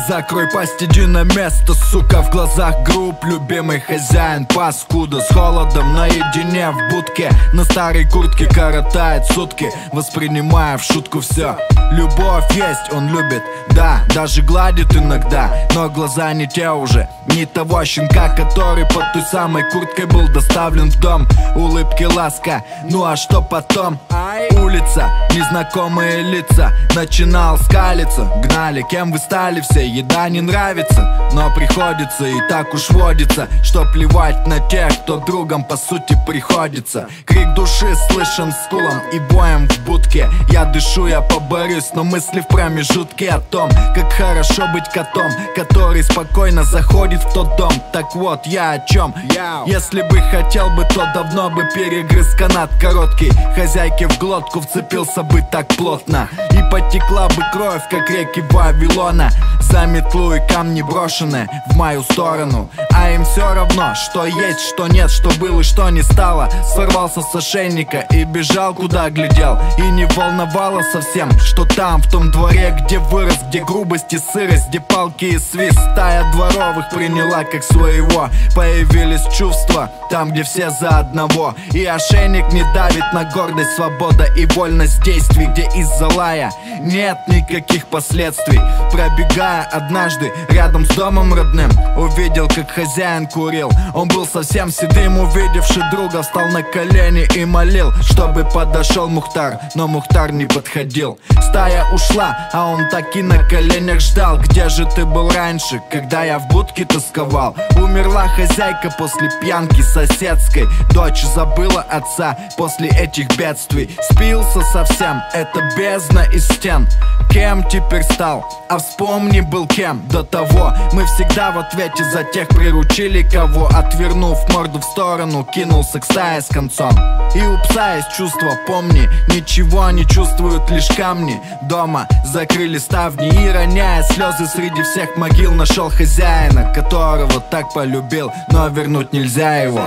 Закрой пасть, иди на место, сука. В глазах груб, любимый хозяин паскуда. С холодом наедине в будке, на старой куртке коротает сутки, воспринимая в шутку все. Любовь есть, он любит, да, даже гладит иногда, но глаза не те уже, не того щенка, который под той самой курткой был доставлен в дом. Улыбки, ласка, ну а что потом? Улица, незнакомые лица, начинал скалиться. Гнали, кем вы стали все, еда не нравится, но приходится и так уж водится, что плевать на тех, кто другом по сути приходится. Крик души слышен скулом и боем в будке. Я дышу, я поборюсь, но мысли в промежутке о том, как хорошо быть котом, который спокойно заходит в тот дом. Так вот, я о чем? Если бы хотел бы, то давно бы перегрыз канат короткий, хозяйке в глотку вцепился бы так плотно, и потекла бы кровь, как реки Вавилона, за метлу и камни брошенные в мою сторону. А им все равно, что есть, что нет, что было и что не стало. Сорвался с ошейника и бежал, куда глядел, и не волновало совсем, что там, в том дворе, где вырос, где грубость и сырость, где палки и свист, стая дворовых приняла как своего. Появились чувства там, где все за одного, и ошейник не давит на гордость, свобода и вольность действий, где из-за лая нет никаких последствий. Пробегая однажды рядом с домом родным, увидел, как хозяин курил. Он был совсем седым, увидевший друга, встал на колени и молил, чтобы подошел Мухтар, но Мухтар не подходил. Стая ушла, а он так и на коленях ждал. Где же ты был раньше, когда я в будке тосковал? Умерла хозяйка после пьянки соседской, дочь забыла отца после этих бедствий. Спился совсем, это бездна из стен. Кем теперь стал? А вспомни, был кем до того. Мы всегда в ответе за тех приручили, кого, отвернув морду в сторону, кинулся к стае с концом. И у пса есть чувство, помни, ничего не чувствуют лишь камни. Дома закрыли ставни и, роняя слезы среди всех могил, нашел хозяина, которого так полюбил, но вернуть нельзя его.